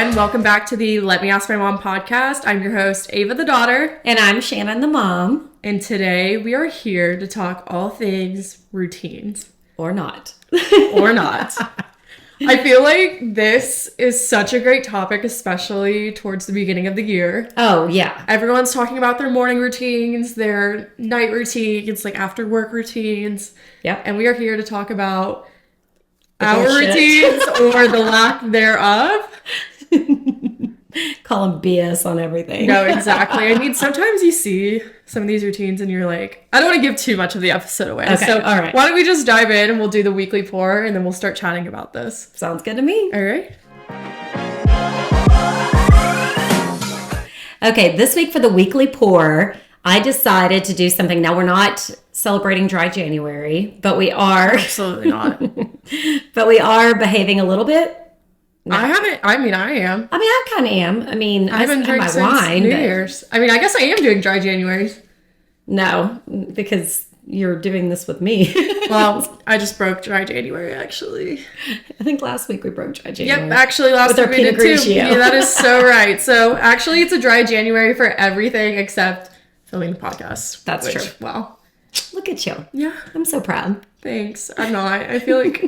everyone. Welcome back to the Let Me Ask My Mom podcast. I'm your host, Ava the daughter. And I'm Shannon the mom. And today we are here to talk all things routines. Or not. Or not. I feel like this is such a great topic, especially towards the beginning of the year. Oh, yeah. Everyone's talking about their morning routines, their night routines, like after work routines. Yep. And we are here to talk about our routines or the lack thereof. Call them BS on everything. No, exactly. I mean, sometimes you see some of these routines and you're like, I don't want to give too much of the episode away. Okay, so all right. Why don't we just dive in and we'll do the weekly pour and then we'll start chatting about this. Sounds good to me. All right. Okay, this week for the weekly pour, I decided to do something. Now, we're not celebrating dry January, but we are. Absolutely not. But we are behaving a little bit. No. I am. I kind of am. I haven't drank since wine, New Year's. I mean, I guess I am doing dry Januaries. No, because you're doing this with me. Well, I just broke dry January, actually. I think last week we broke dry January. Yep, actually last week we did too. Yeah, that is so right. So actually it's a dry January for everything except filming the podcast. That's true. Wow. Look at you. Yeah. I'm so proud. Thanks. I'm not. I feel like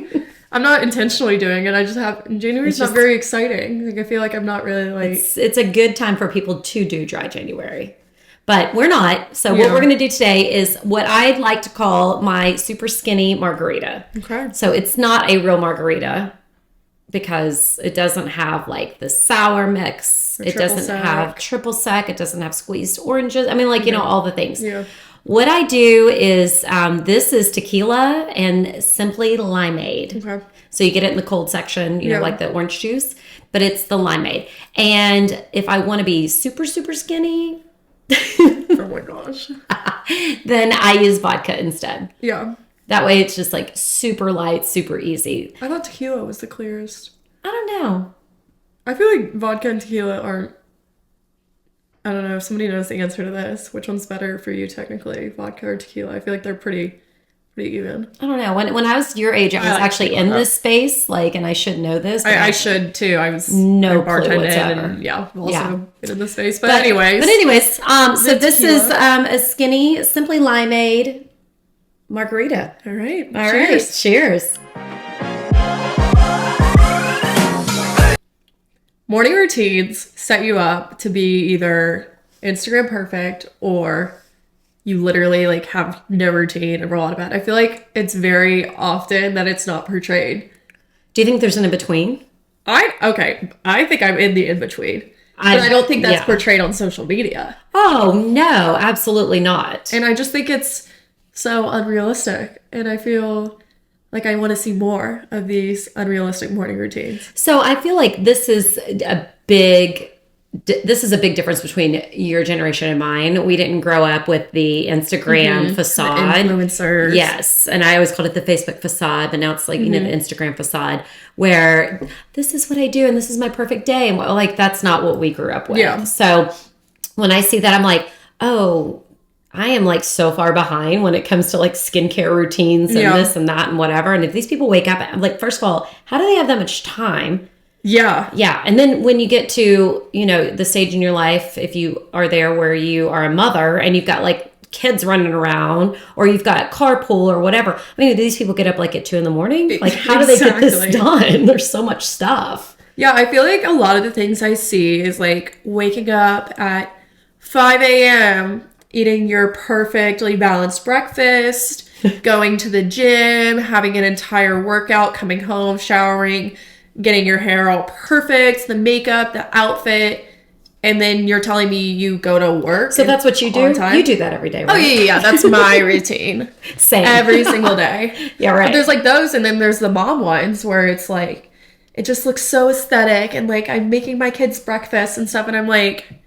I'm not intentionally doing it. I just have January's not very exciting. Like I feel like I'm not really like it's a good time for people to do dry January. But we're not. So what we're going to do today is what I'd like to call my super skinny margarita. Okay. So it's not a real margarita because it doesn't have like the sour mix. It doesn't have triple sec. It doesn't have squeezed oranges. I mean, like, you know, all the things. Yeah. What I do is this is tequila and simply limeade. Okay. So you get it in the cold section, you know, like the orange juice, but it's the limeade. And if I want to be super, super skinny, oh my gosh, then I use vodka instead. Yeah. That way it's just like super light, super easy. I thought tequila was the clearest. I don't know. I feel like vodka and tequila aren't. I don't know if somebody knows the answer to this. Which one's better for you technically, vodka or tequila? I feel like they're pretty even. I don't know. When I was your age, I was actually in this space, like, and I should know this. I should too. I was no clue whatsoever. And also been in this space. But anyways, so this is a skinny, simply limeade margarita. All right. Cheers. Morning routines set you up to be either Instagram perfect or you literally like have no routine and roll out of bed. I feel like it's very often that it's not portrayed. Do you think there's an in-between? I think I'm in the in-between. But I don't think that's portrayed on social media. Oh, no, absolutely not. And I just think it's so unrealistic. And I feel like I want to see more of these unrealistic morning routines. So I feel like this is a big difference between your generation and mine. We didn't grow up with the Instagram facade. The influencers. Yes. And I always called it the Facebook facade, but now it's like, you know, the Instagram facade where this is what I do and this is my perfect day. And like, that's not what we grew up with. Yeah. So when I see that, I'm like, oh, I am like so far behind when it comes to like skincare routines and this and that and whatever. And if these people wake up, I'm like, first of all, how do they have that much time? Yeah. Yeah. And then when you get to, you know, the stage in your life, if you are there where you are a mother and you've got like kids running around or you've got carpool or whatever. I mean, do these people get up like at 2 a.m? Like, how do they get this done? There's so much stuff. Yeah. I feel like a lot of the things I see is like waking up at 5 a.m., eating your perfectly balanced breakfast, going to the gym, having an entire workout, coming home, showering, getting your hair all perfect, the makeup, the outfit, and then you're telling me you go to work. So that's what you do? You do that every day, right? Oh, yeah. That's my routine. Same. Every single day. Yeah, right. But there's like those, and then there's the mom ones where it's like, it just looks so aesthetic, and like I'm making my kids breakfast and stuff, and I'm like,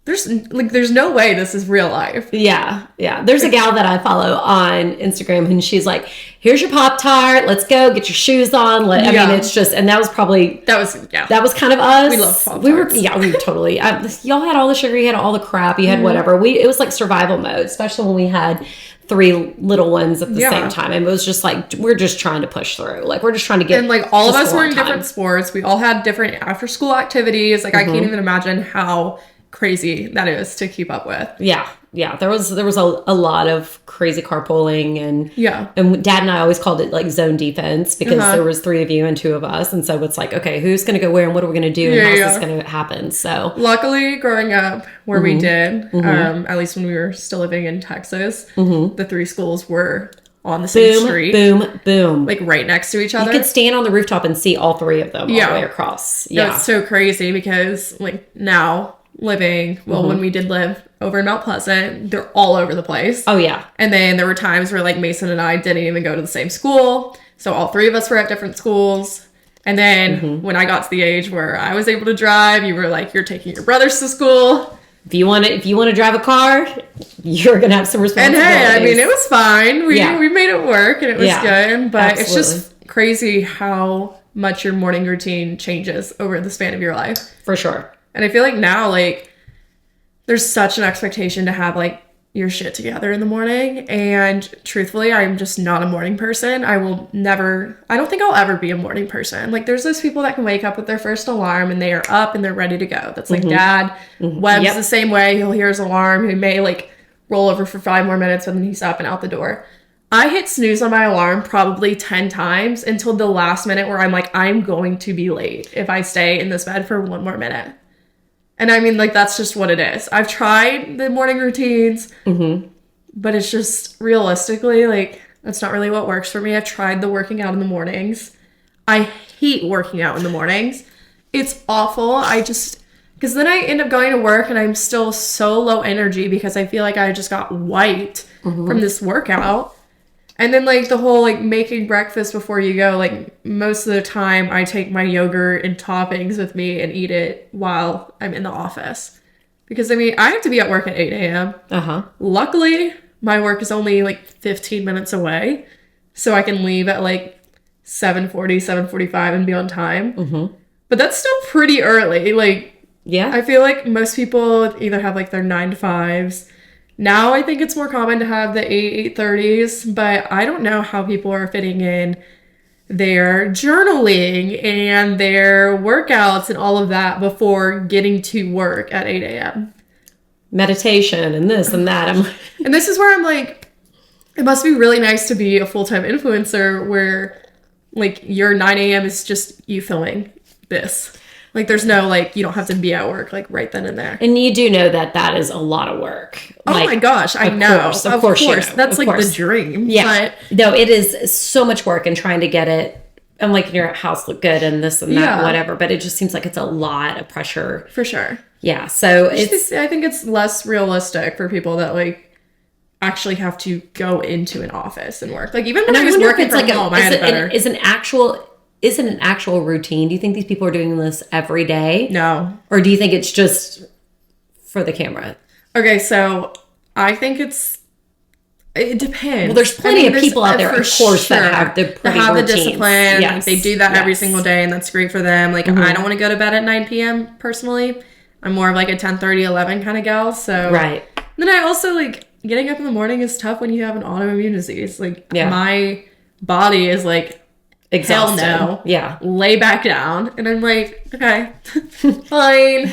there's no way this is real life. Yeah. There's a gal that I follow on Instagram and she's like, here's your Pop-Tart. Let's go. Get your shoes on. I mean, it's just, and that was kind of us. We love Pop-Tarts. We totally, y'all had all the sugar, you had all the crap, you had whatever. It was like survival mode, especially when we had 3 little ones at the Yeah. same time. And it was just like, we're just trying to push through. Like, we're just trying to get. And like all of to us school were on in time. different sports. We all had different after school activities. Like I can't even imagine how crazy that is to keep up with. Yeah. Yeah. There was a lot of crazy carpooling and Yeah. and Dad and I always called it like zone defense because there was 3 of you and 2 of us. And so it's like, okay, who's going to go where and what are we going to do? And how's this going to happen? So luckily growing up where we did, at least when we were still living in Texas, the 3 schools were on the same street. Boom, boom. Like right next to each other. You could stand on the rooftop and see all 3 of them all the way across. Yeah. That's so crazy because like now living, when we did live over in Mount Pleasant, they're all over the place. Oh, yeah. And then there were times where like Mason and I didn't even go to the same school. So all 3 of us were at different schools. And then when I got to the age where I was able to drive, you were like, you're taking your brothers to school. If you want to drive a car, you're going to have some And responsibilities. hey, I mean, it was fine. We made it work and it was good. But it's just crazy how much your morning routine changes over the span of your life. For sure. And I feel like now, like, there's such an expectation to have, like, your shit together in the morning. And truthfully, I'm just not a morning person. I don't think I'll ever be a morning person. Like, there's those people that can wake up with their first alarm and they are up and they're ready to go. That's like Dad. Webb's the same way. He'll hear his alarm. He may, like, roll over for 5 more minutes and then he's up and out the door. I hit snooze on my alarm probably 10 times until the last minute where I'm like, I'm going to be late if I stay in this bed for 1 more minute. And I mean, like, that's just what it is. I've tried the morning routines, but it's just realistically, like, that's not really what works for me. I've tried the working out in the mornings. I hate working out in the mornings. It's awful. Because then I end up going to work and I'm still so low energy because I feel like I just got wiped from this workout. And then, like, the whole, like, making breakfast before you go, like, most of the time I take my yogurt and toppings with me and eat it while I'm in the office. Because, I mean, I have to be at work at 8 a.m. Luckily, my work is only, like, 15 minutes away. So I can leave at, like, 7:40, 7:45 and be on time. But that's still pretty early. Like, I feel like most people either have, like, their 9 to 5s. Now I think it's more common to have the 8:30s, but I don't know how people are fitting in their journaling and their workouts and all of that before getting to work at 8 a.m. Meditation and this and that. And this is where I'm like, it must be really nice to be a full-time influencer where like your 9 a.m. is just you filming this. Like, there's no, like, you don't have to be at work, like, right then and there. And you do know that is a lot of work. Oh, like, my gosh. I know. Of course. You know. That's, of like, course. the dream. Yeah. But no, it is so much work and trying to get it and, like, your house look good and this and that, whatever. But it just seems like it's a lot of pressure. For sure. Yeah. So I think it's less realistic for people that, like, actually have to go into an office and work. Like, even when I was working from home, I had it better. Is it an actual routine? Do you think these people are doing this every day? No. Or do you think it's just for the camera? Okay, so I think it depends. Well, there's plenty of people out there, of course, that have the discipline. Yes. Like, they do that every single day, and that's great for them. Like, I don't want to go to bed at 9 p.m. personally. I'm more of like a 10:30, 11 kind of gal. So Then I also, like, getting up in the morning is tough when you have an autoimmune disease. Like, my body is like, exhausted. Hell no. Yeah. Lay back down. And I'm like, okay, fine.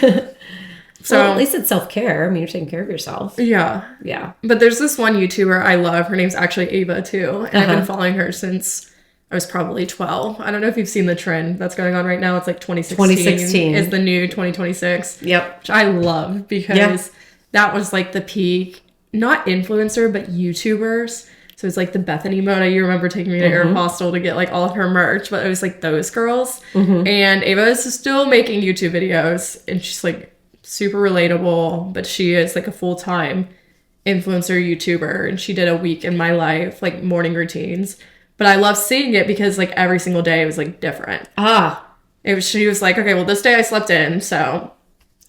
So well, at least it's self-care. I mean, you're taking care of yourself. Yeah. Yeah. But there's this one YouTuber I love. Her name's actually Ava too. And I've been following her since I was probably 12. I don't know if you've seen the trend that's going on right now. It's like 2016 is the new 2026. Yep. Which I love because that was like the peak, not influencer, but YouTubers. So it's like the Bethany Mona. You remember taking me to Aeropostale to get like all of her merch, but it was like those girls. And Ava is still making YouTube videos and she's like super relatable, but she is like a full-time influencer YouTuber and she did a week in my life, like morning routines. But I love seeing it because like every single day it was like different. She was like, okay, well this day I slept in, so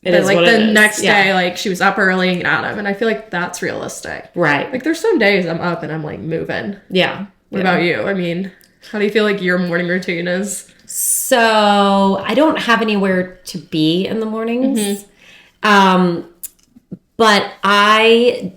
the next day, like, she was up early and out of, and I feel like that's realistic. Right. Like, there's some days I'm up and I'm, like, moving. Yeah. What about you? I mean, how do you feel like your morning routine is? So, I don't have anywhere to be in the mornings. But I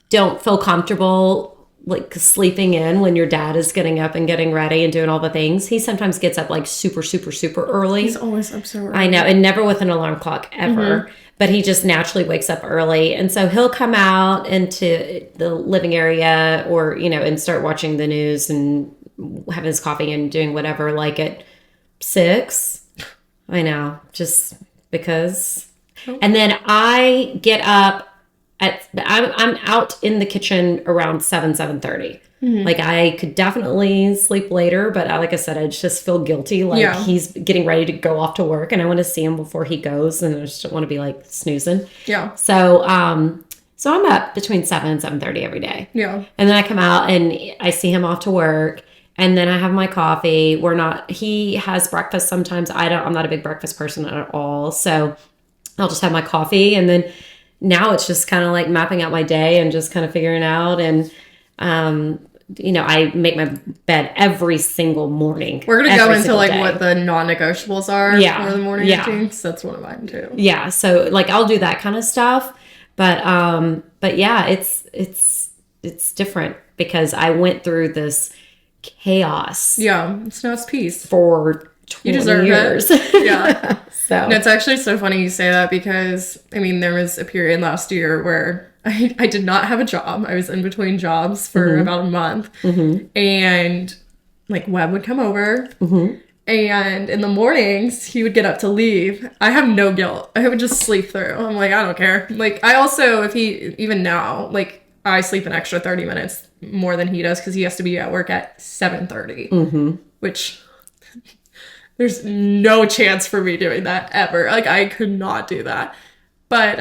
don't feel comfortable like sleeping in when your dad is getting up and getting ready and doing all the things. He sometimes gets up like super, super, super early. He's always up so early. I know, and never with an alarm clock ever. But he just naturally wakes up early. And so he'll come out into the living area or, you know, and start watching the news and having his coffee and doing whatever, like at 6. I know, just because. And then I get up I'm out in the kitchen around 7:30. Like I could definitely sleep later, but like I said, I just feel guilty. Like he's getting ready to go off to work and I want to see him before he goes and I just don't want to be like snoozing. Yeah. So I'm up between 7 and 7:30 every day. Yeah. And then I come out and I see him off to work and then I have my coffee. He has breakfast sometimes. I'm not a big breakfast person at all. So I'll just have my coffee and then now it's just kind of like mapping out my day and just kind of figuring out and, you know, I make my bed every single morning. We're going to go into like what the non-negotiables are for the morning routines. That's one of mine too. Yeah. So like I'll do that kind of stuff. But yeah, it's different because I went through this chaos. Yeah. It's now it's peace. For 20 years. It. Yeah. So. And it's actually so funny you say that because, I mean, there was a period last year where I did not have a job. I was in between jobs for about a month. And, like, Webb would come over. And in the mornings, he would get up to leave. I have no guilt. I would just sleep through. I'm like, I don't care. Like, I also, even now, like, I sleep an extra 30 minutes more than he does because he has to be at work at 7:30. Which... There's no chance for me doing that ever. Like, I could not do that. But,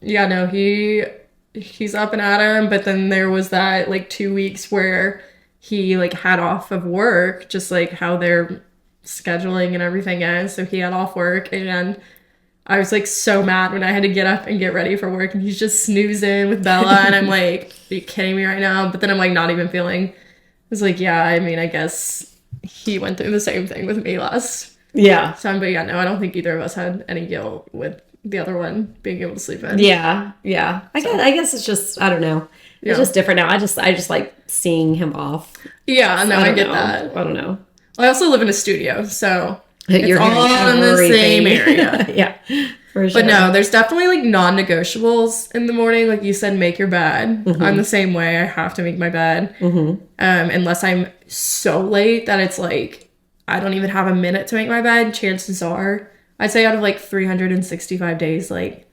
yeah, no, he's up and at 'em. But then there was that, like, 2 weeks where he, like, had off of work, just, like, how their scheduling and everything is. So he had off work, and I was, like, so mad when I had to get up and get ready for work. And he's just snoozing with Bella, and I'm like, are you kidding me right now? But then I'm, like, not even feeling... I was like, yeah, I mean, I guess... He went through the same thing with me last time, but yeah, no, I don't think either of us had any guilt with the other one being able to sleep in. Yeah. I guess it's just I don't know. It's just different now. I just like seeing him off. Yeah, no, I get that. I don't know. I also live in a studio, so it's all in the same area. Yeah, for sure. But no, there's definitely like non-negotiables in the morning. Like you said, make your bed. I'm the same way. I have to make my bed. Unless I'm so late that it's like I don't even have a minute to make my bed. Chances are, I'd say out of like 365 days, like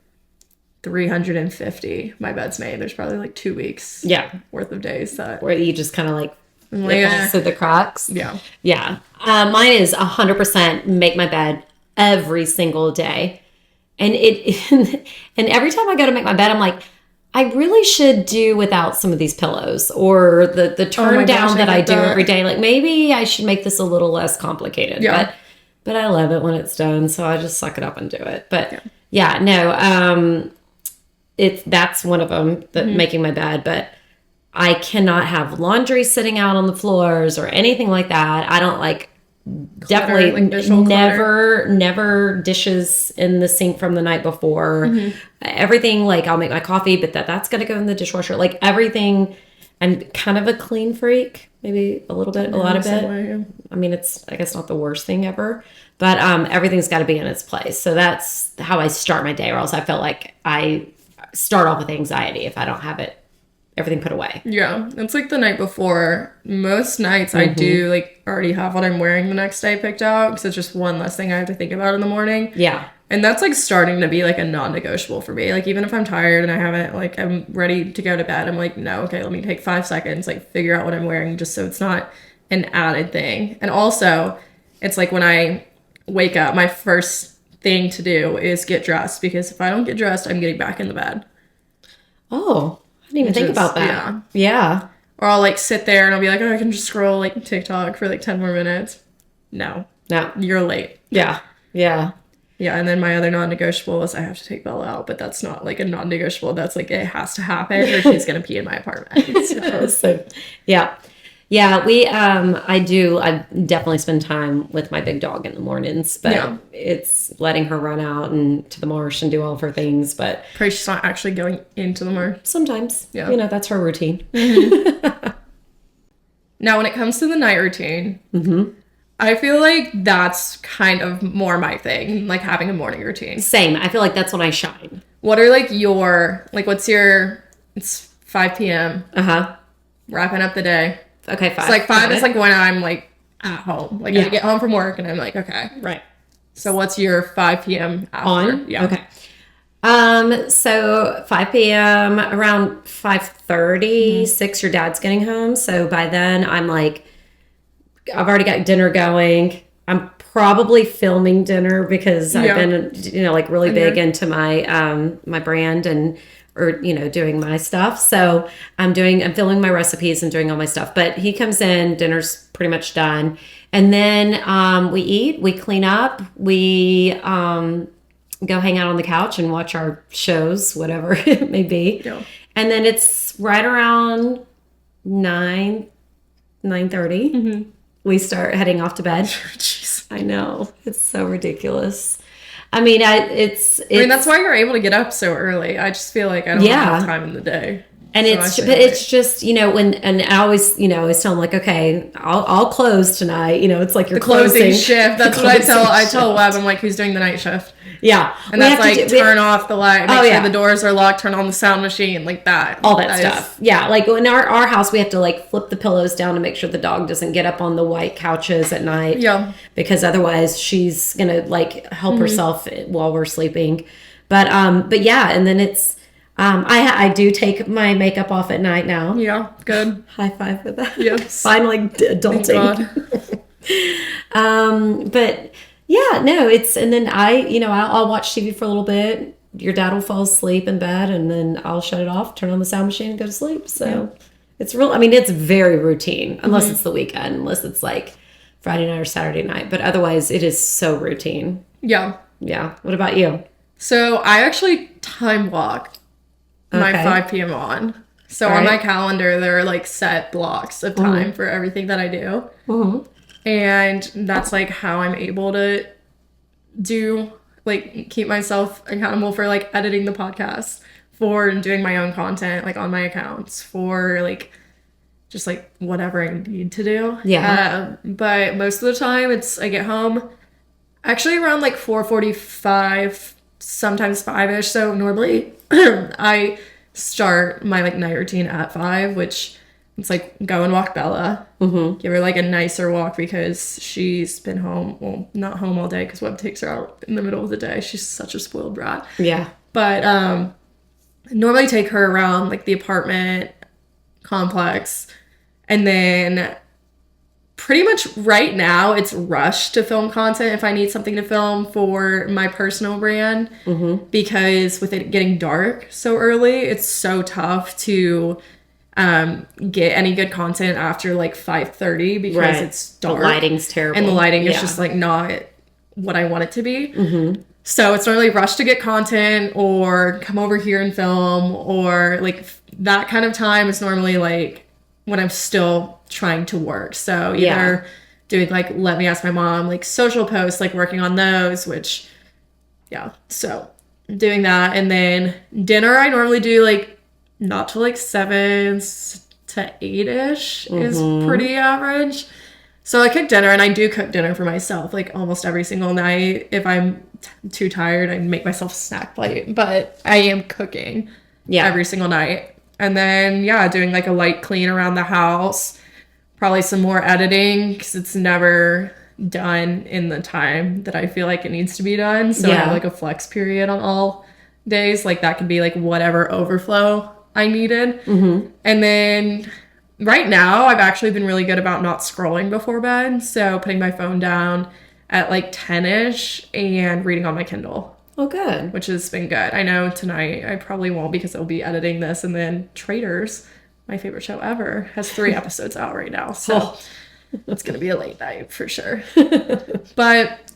350, my bed's made. There's probably like 2 weeks worth of days that where you just kind of like falls through the cracks. Yeah. Mine is 100% make my bed every single day. And and every time I go to make my bed, I'm like, I really should do without some of these pillows or the turn down that I do every day. Like maybe I should make this a little less complicated. Yeah. But I love it when it's done, so I just suck it up and do it. But that's one of them, that making my bed. But I cannot have laundry sitting out on the floors or anything like that. I don't like. Definitely like never dishes in the sink from the night before. Everything, like I'll make my coffee, but that's gonna go in the dishwasher. Like everything, I'm kind of a clean freak, maybe a lot of it. I mean, it's I guess not the worst thing ever, but everything's got to be in its place. So that's how I start my day, or else I feel like I start off with anxiety if I don't have everything put away. Yeah, it's like the night before. Most nights I do like already have what I'm wearing the next day picked out because it's just one less thing I have to think about in the morning. Yeah. And that's like starting to be like a non-negotiable for me. Like even if I'm tired and I haven't like I'm ready to go to bed, I'm like, no, okay, let me take 5 seconds, like figure out what I'm wearing just so it's not an added thing. And also it's like when I wake up, my first thing to do is get dressed because if I don't get dressed, I'm getting back in the bed. Oh. I didn't even think about that. Yeah. Or I'll like sit there and I'll be like, oh, I can just scroll like TikTok for like 10 more minutes. No. You're late. Yeah. And then my other non-negotiable is I have to take Bella out, but that's not like a non-negotiable. That's like it has to happen or she's gonna pee in my apartment. So yeah. Yeah, I definitely spend time with my big dog in the mornings, but it's letting her run out and to the marsh and do all of her things, but... Pray she's not actually going into the marsh. Sometimes. Yeah. You know, that's her routine. Now, when it comes to the night routine, I feel like that's kind of more my thing, like having a morning routine. Same. I feel like that's when I shine. What are like what's your, it's 5 p.m. Wrapping up the day. Okay, 5. It's like 5 is like when I'm like at home. Like I get home from work and I'm like, okay. Right. So what's your 5 p.m. after? On? Yeah. Okay. So 5 p.m. around 5:30, 6, your dad's getting home. So by then I'm like, I've already got dinner going. I'm probably filming dinner because I've been, like really big into my, my brand or doing my stuff. So I'm filming my recipes and doing all my stuff, but he comes in, dinner's pretty much done. And then, we eat, we clean up, we, go hang out on the couch and watch our shows, whatever it may be. Yeah. And then it's right around 9:30. We start heading off to bed. Jeez. I know. It's so ridiculous. I mean, it's that's why you're able to get up so early. I just feel like I don't have time in the day. And it's just, and I always, always tell them like, okay, I'll close tonight. It's like you're the closing closing shift. That's what I tell Webb. I'm like, who's doing the night shift? Yeah. And that's like turn off the light, make sure the doors are locked, turn on the sound machine, like that. All that stuff. Yeah. Like in our house, we have to like flip the pillows down to make sure the dog doesn't get up on the white couches at night. Yeah. Because otherwise she's going to like help herself while we're sleeping. But yeah. And then it's, I do take my makeup off at night now. Yeah. Good. High five for that. Yes. Finally adulting. But yeah, no, and then I'll watch TV for a little bit. Your dad will fall asleep in bed and then I'll shut it off, turn on the sound machine and go to sleep. So it's it's very routine unless it's the weekend, unless it's like Friday night or Saturday night. But otherwise it is so routine. Yeah. Yeah. What about you? So I actually time block my 5 p.m. on. So on my calendar, there are like set blocks of time for everything that I do. And that's like how I'm able to keep myself accountable for like editing the podcast, for doing my own content, like on my accounts, for like just like whatever I need to do. Yeah. But most of the time I get home actually around like 4:45, sometimes 5-ish. So normally I start my like night routine at 5, which it's like go and walk Bella, give her like a nicer walk because she's been home, well, not home all day because Webb takes her out in the middle of the day. She's such a spoiled brat. Yeah. But normally take her around like the apartment complex, and then pretty much right now it's rushed to film content if I need something to film for my personal brand, because with it getting dark so early, it's so tough to get any good content after like 5:30 because it's dark. The lighting's terrible. And the lighting is just like not what I want it to be. So it's normally rush to get content or come over here and film, or like that kind of time is normally like when I'm still trying to work. So either doing like Let Me Ask My Mom, like social posts, like working on those, which so doing that. And then dinner I normally do like not till like 7 to 8-ish is pretty average. So I cook dinner, and I do cook dinner for myself like almost every single night. If I'm too tired, I make myself a snack plate, but I am cooking every single night. And then doing like a light clean around the house, probably some more editing because it's never done in the time that I feel like it needs to be done. So I have like a flex period on all days. Like that could be like whatever overflow I needed. And then right now I've actually been really good about not scrolling before bed. So putting my phone down at like 10-ish and reading on my Kindle. Oh, good. Which has been good. I know tonight I probably won't because I'll be editing this, and then Traitors, my favorite show ever, has 3 episodes out right now. So it's going to be a late night for sure. But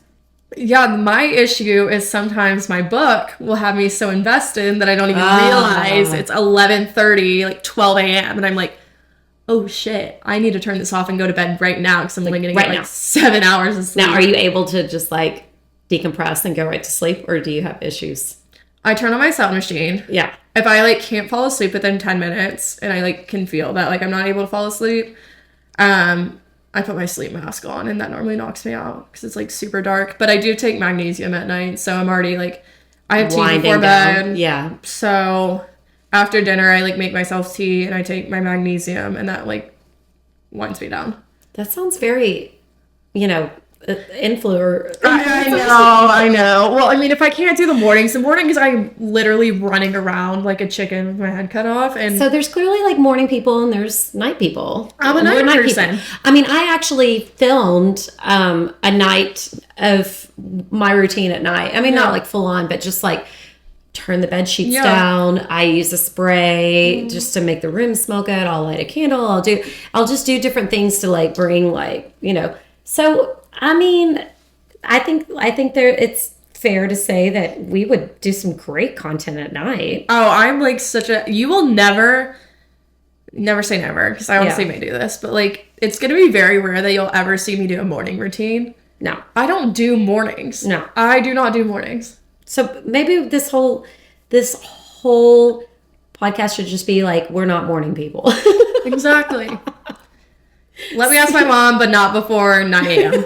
my issue is sometimes my book will have me so invested that I don't even realize it's 11:30, like 12 a.m. And I'm like, oh shit, I need to turn this off and go to bed right now because I'm only going to get like 7 hours of sleep. Now, are you able to just like decompress and go right to sleep, or do you have issues? I turn on my sound machine. Yeah. If I like can't fall asleep within 10 minutes and I like can feel that like I'm not able to fall asleep, I put my sleep mask on, and that normally knocks me out because it's like super dark. But I do take magnesium at night, so I'm already like, I have tea Winding before down. bed. Yeah. So after dinner, I like make myself tea and I take my magnesium, and that like winds me down. That sounds very, influencer. I know. Well, I mean, if I can't do the mornings I'm literally running around like a chicken with my head cut off. And So there's clearly like morning people and there's night people. I'm a And we're night person. people. I mean, I actually filmed a night of my routine at night. I mean, not like full on, but just like turn the bed sheets down. I use a spray just to make the room smell good. I'll light a candle. I'll just do different things to like bring like, So, I mean, I think it's fair to say that we would do some great content at night. Oh, I'm like you will never say never, because I honestly may do this, but like it's going to be very rare that you'll ever see me do a morning routine. No. I don't do mornings. No. I do not do mornings. So maybe this whole podcast should just be like, we're not morning people. Exactly. Let me ask my mom, but not before 9 a.m.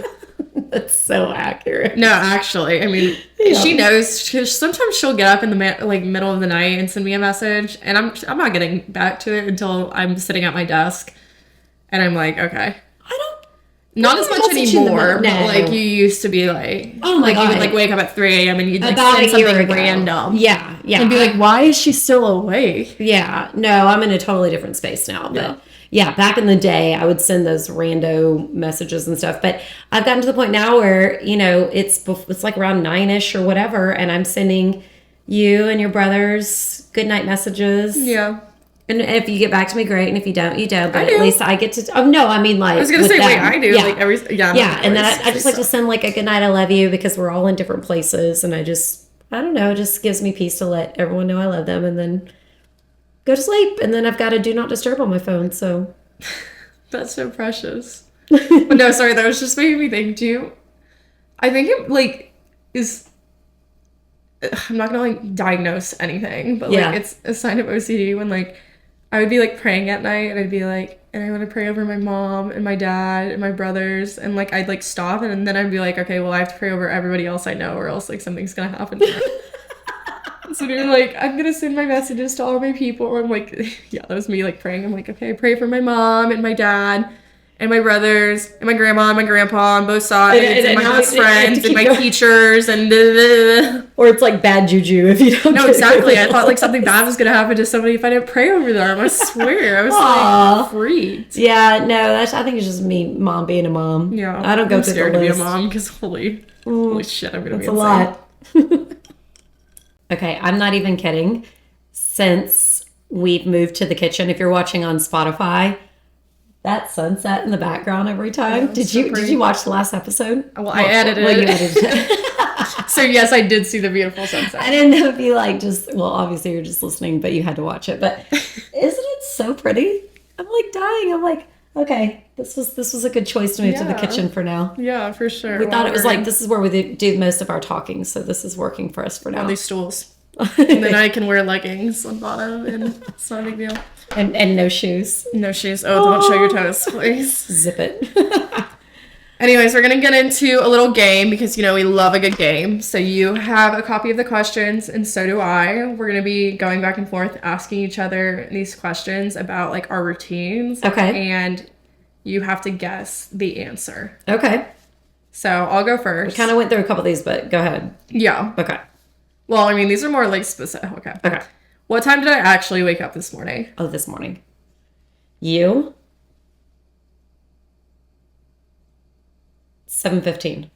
That's so accurate. No, actually, I mean, she knows. Sometimes she'll get up in the middle of the night and send me a message, and I'm not getting back to it until I'm sitting at my desk, and I'm like, okay. Not as much anymore, but like you used to be like, oh my God. You would like wake up at 3 a.m. and you'd like About send a year something ago. random. Yeah. And be like, why is she still awake? Yeah. No, I'm in a totally different space now. But yeah, back in the day, I would send those rando messages and stuff. But I've gotten to the point now where, it's like around 9-ish or whatever. And I'm sending you and your brothers good night messages. Yeah. And if you get back to me, great. And if you don't, you don't. But I do. at least I get to. Oh no, I mean like. I was gonna say, wait, I do. Yeah. Like every Yeah, and then I just like to send like a good night, I love you, because we're all in different places, and I don't know, it just gives me peace to let everyone know I love them, and then go to sleep, and then I've got a do not disturb on my phone. So that's so precious. But no, sorry, that was just making me think too. I think it like is. I'm not gonna like diagnose anything, but like it's a sign of OCD when like I would be like praying at night, and I'd be like, and I want to pray over my mom and my dad and my brothers, and like I'd like stop, and then I'd be like, okay, well I have to pray over everybody else I know, or else like something's gonna happen to me. So you're like, I'm gonna send my messages to all my people. I'm like, yeah, that was me like praying. I'm like, okay, pray for my mom and my dad and my brothers and my grandma and my grandpa on both sides, and my best friends and my teachers and or it's like bad juju if you don't. No, exactly. I thought like something bad was gonna happen to somebody if I didn't pray over them. I swear, I was like freaked. Yeah, no, I think it's just me, mom being a mom. Yeah, I don't go I'm through scared the to be a list. mom because holy shit, I'm gonna be That's a insane. lot. Okay, I'm not even kidding. Since we've moved to the kitchen, if you're watching on Spotify, that sunset in the background every time. Did you watch the last episode? Well, I edited it. Well, you edited it. So yes, I did see the beautiful sunset. I didn't know if you like obviously you're just listening, but you had to watch it. But isn't it so pretty? I'm like dying. I'm like, okay, this was a good choice to move to the kitchen for now. Yeah, for sure. We thought it was like, this is where we do most of our talking, so this is working for us for now. On these stools. And then I can wear leggings on bottom, and it's not a big deal. And no shoes. No shoes. Oh, don't show your toes, please. Zip it. Anyways, we're going to get into a little game because, we love a good game. So you have a copy of the questions, and so do I. We're going to be going back and forth, asking each other these questions about, like, our routines. Okay. And you have to guess the answer. Okay. So I'll go first. We kind of went through a couple of these, but go ahead. Yeah. Okay. Well, I mean, these are more, like, specific. Okay. What time did I actually wake up this morning? Oh, this morning. You? 7:15.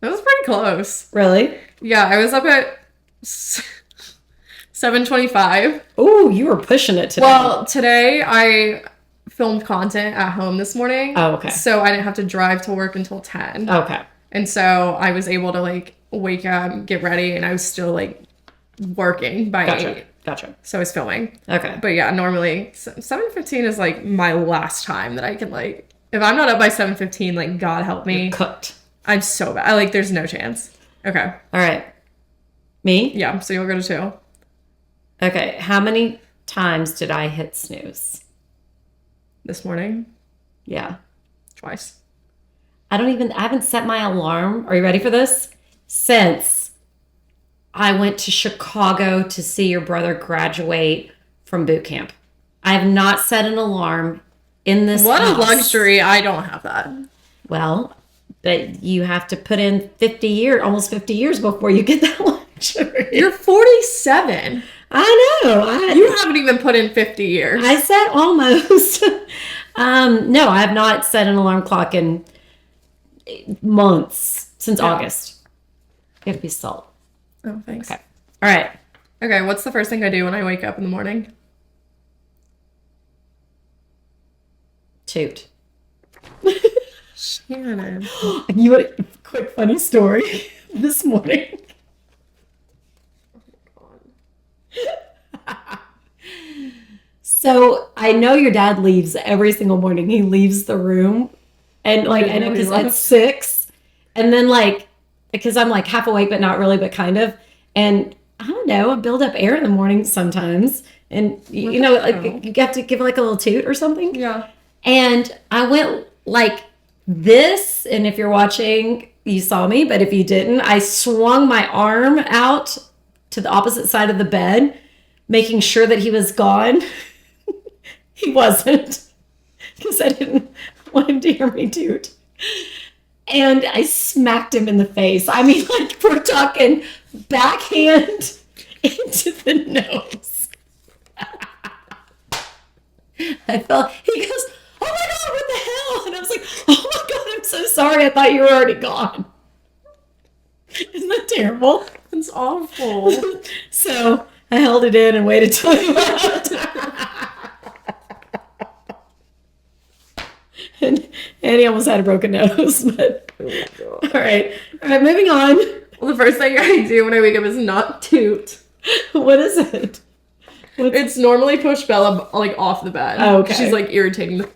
That was pretty close. Really? Yeah, I was up at 7:25. Oh, you were pushing it today. Well, today I filmed content at home this morning. Oh, okay. So I didn't have to drive to work until 10. Okay. And so I was able to like wake up, get ready, and I was still like working by 8. Gotcha. So I was filming. Okay. But yeah, normally 7:15 is like my last time that I can like, if I'm not up by 7:15, like God help me. You're cooked. I'm so bad. Like there's no chance. Okay. All right. Me? Yeah, so you'll go to 2. Okay. How many times did I hit snooze? This morning, Yeah. twice. I haven't set my alarm. Are you ready for this? Since I went to Chicago to see your brother graduate from boot camp. I have not set an alarm in this What house. a luxury. I don't have that. Well, but you have to put in almost 50 years before you get that luxury. You're 47. I know. You haven't even put in 50 years. I said almost. No, I have not set an alarm clock in months, since August. You have to be salt. Oh, thanks. Okay. All right. Okay, what's the first thing I do when I wake up in the morning? Toot. Shannon. You want a quick funny story this morning? So I know your dad leaves every single morning. He leaves the room, and like I know because at 6, and then like because I'm like half awake but not really, but kind of, and I don't know, I build up air in the morning sometimes, and you know like you have to give like a little toot or something. Yeah. And I went like this, and if you're watching, you saw me, but if you didn't, I swung my arm out to the opposite side of the bed, making sure that he was gone. He wasn't, because I didn't want him to hear me toot. And I smacked him in the face. I mean, like, we're talking backhand into the nose. I felt, he goes, "Oh my God, what the hell?" And I was like, "Oh my God, I'm so sorry. I thought you were already gone." Isn't that terrible? It's awful. So I held it in and waited till he left. and he almost had a broken nose. But all right, moving on. Well, the first thing I do when I wake up is not toot. What is it? It's normally push Bella like off the bed. Oh, okay. She's like irritating the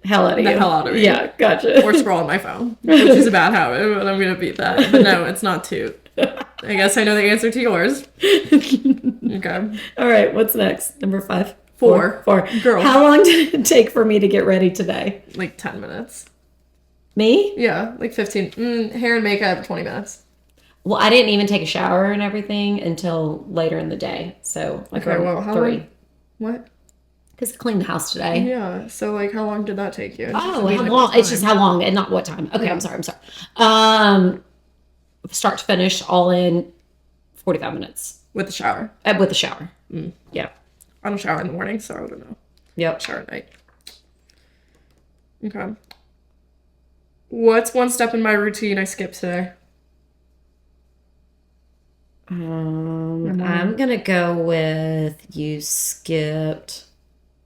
hell out of me. Yeah, gotcha. Or scroll on my phone, which is a bad habit, but I'm gonna beat that. But no, it's not toot. I guess I know the answer to yours. Okay. All right, what's next? Number 5. 4. Girl. How long did it take for me to get ready today? Like 10 minutes. Me? Yeah, like 15. Hair and makeup, 20 minutes. Well, I didn't even take a shower and everything until later in the day. So, like around 3. Long? What? Because I cleaned the house today. Yeah, so like how long did that take you? Oh, how long? It's just how long and not what time. Okay, yeah. I'm sorry. Start to finish, all in 45 minutes. With the shower? With the shower. Yeah. I don't shower in the morning, so I don't know. Yep. Shower at night. Okay. What's one step in my routine I skipped today? I'm going to go with you skipped,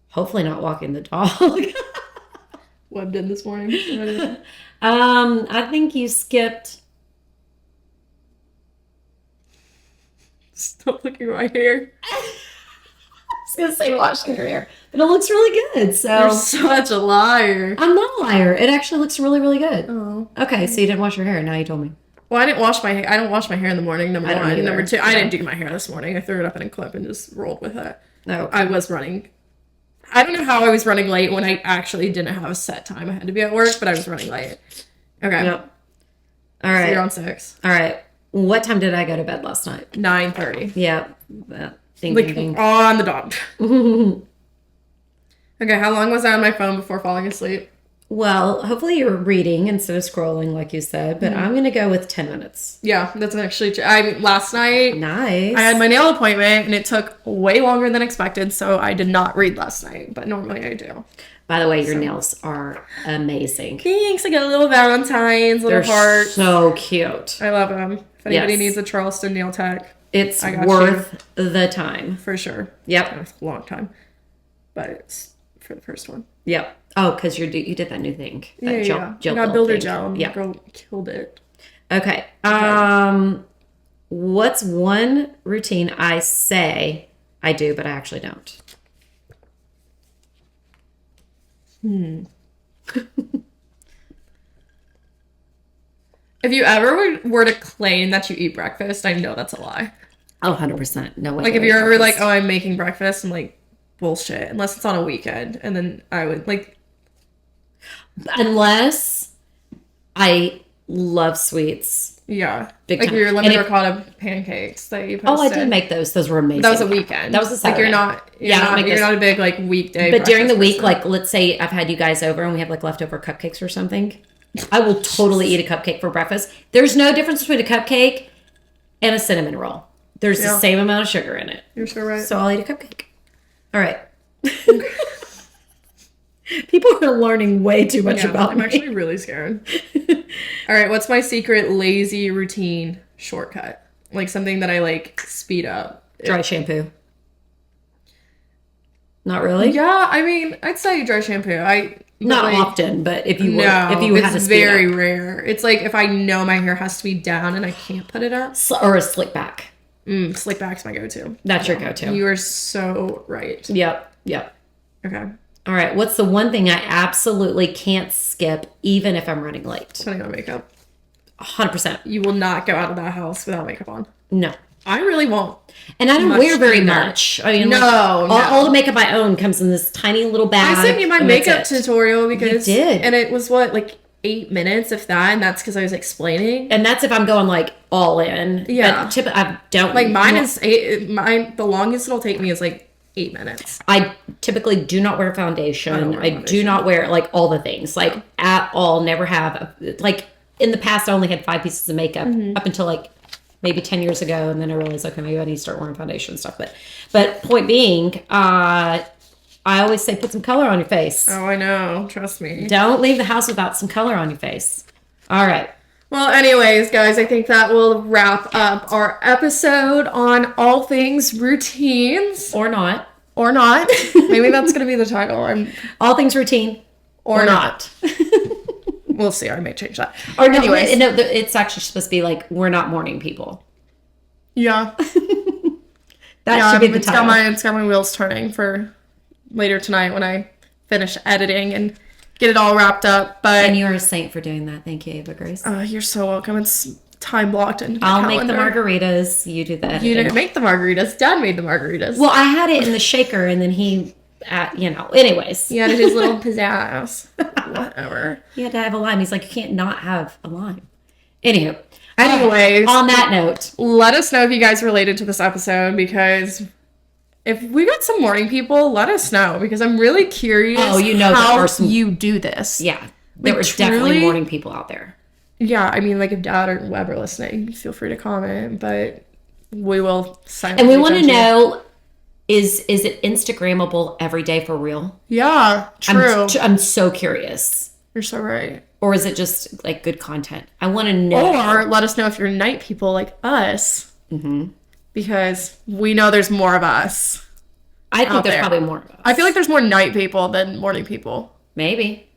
hopefully not walking the dog. What I did this morning? I think you skipped. Stop looking at my hair. I was going to say washing your hair, but it looks really good. So you're such a liar. I'm not a liar. It actually looks really, really good. Oh. Okay, so you didn't wash your hair. Now you told me. Well, I didn't wash my hair. I don't wash my hair in the morning, number one. Either. Number 2, I didn't do my hair this morning. I threw it up in a clip and just rolled with it. No. I was running. I don't know how I was running late when I actually didn't have a set time. I had to be at work, but I was running late. Okay. Yep. All right. So you're on 6. All right. What time did I go to bed last night? 9:30. Yeah. Ding, like, ding, ding. on the dot. Okay, how long was I on my phone before falling asleep? Well, hopefully you were reading instead of scrolling, like you said, but I'm going to go with 10 minutes. Yeah, that's actually true. Last night, nice. I had my nail appointment, and it took way longer than expected, so I did not read last night, but normally I do. By the way, your nails are amazing. Thanks. I got a little Valentine's, little heart. So cute. I love them. If anybody needs a Charleston nail tech, it's worth the time. For sure. Yep. It's a long time, but it's for the first one. Yep. Oh, because you did that new thing. That gel I got builder gel. Yeah. Girl killed it. Okay. What's one routine I say I do, but I actually don't? If you ever were to claim that you eat breakfast, I know that's a lie. Oh, 100%. No way. Like if you're ever like, oh, I'm making breakfast, I'm like, bullshit unless it's on a weekend, and then I would like. Unless I love sweets. Yeah, Big like time. your lemon And if- ricotta pancakes that you Oh, I posted. did make those. Those were amazing. That was a weekend. That was a Saturday. Like you're not a big like weekday. But during the breakfast week, person. like let's say I've had you guys over and we have like leftover cupcakes or something, I will totally eat a cupcake for breakfast. There's no difference between a cupcake and a cinnamon roll. There's the same amount of sugar in it. You're so right. So I'll eat a cupcake. All right. People are learning way too much about I'm me. actually really scared. All right, what's my secret lazy routine shortcut? Like something that I like speed up. Dry shampoo. Not really. Yeah, I mean, I'd say dry shampoo. Not like, often, but if you were, No, if you had to it's speed very up. rare. It's like if I know my hair has to be down and I can't put it up. Or a slick back. Slick back's my go-to. That's your go-to. You are so right. Yep. Okay. All right. What's the one thing I absolutely can't skip, even if I'm running late? Putting on makeup. 100%. You will not go out of that house without makeup on. No. I really won't. And I don't Much wear very either. much. I mean, No, all the makeup I own comes in this tiny little bag. I sent you my and that's makeup it. tutorial because You did. and it was like 8 minutes, if that, and that's because I was explaining. And that's if I'm going like all in. Yeah. But I don't Like mine is the longest it'll take me is like 8 minutes. I typically do not wear foundation. I don't wear I do foundation. not wear like all the things, like at all. Never have. Like in the past, I only had 5 pieces of makeup up until like maybe 10 years ago, and then I realized, okay, maybe I need to start wearing foundation and stuff. But point being, I always say put some color on your face. Oh, I know. Trust me. Don't leave the house without some color on your face. All right. Well, anyways, guys, I think that will wrap up our episode on all things routines. Or not. Or not. Maybe that's going to be the title. All things routine. Or not. We'll see. I may change that. Or no, Anyways. no, it's actually supposed to be like, we're not morning people. Yeah. That should be the it's title. got my wheels turning for later tonight when I finish editing and get it all wrapped up. But And you're a saint for doing that. Thank you, Ava Grace. you're so welcome. It's time blocked in my I'll make the calendar. margaritas. You do the editing. You didn't make the margaritas. Dad made the margaritas. Well, I had it in the shaker, and then he, anyways. He had his little pizzazz. Whatever. He had to have a lime. He's like, you can't not have a lime. Anywho. Anyways, On that note. let us know if you guys related to this episode, because if we got some morning people, let us know, because I'm really curious Oh, you know there how are some- you do this. Yeah. There Like, was definitely truly? morning people out there. Yeah, I mean, like if Dad or Web are listening, feel free to comment, but we will silently And we want to judge you. know, is it Instagrammable every day for real? Yeah, true. I'm so curious. You're so right. Or is it just like good content? I want to know. Or let us know if you're night people like us. Mm-hmm. Because we know there's more of us. I think out there's there. probably more of us. I feel like there's more night people than morning people. Maybe.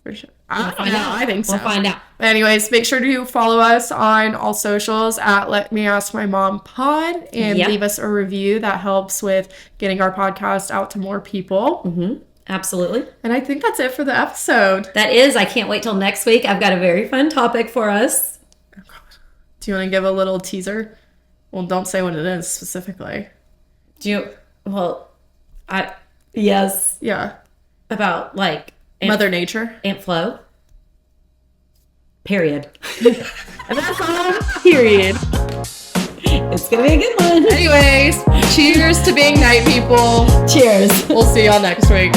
For sure. We'll find out. I think so. We'll find out. Anyways, make sure to follow us on all socials at Let Me Ask My Mom Pod and Yep. leave us a review. That helps with getting our podcast out to more people. Mm-hmm. Absolutely. And I think that's it for the episode. That is. I can't wait till next week. I've got a very fun topic for us. Do you want to give a little teaser? Well, don't say what it is specifically. Yes. Yeah. About like Mother Nature. Aunt Flo. Period. And that's all. Period. It's going to be a good one. Anyways, cheers to being night people. Cheers. We'll see y'all next week.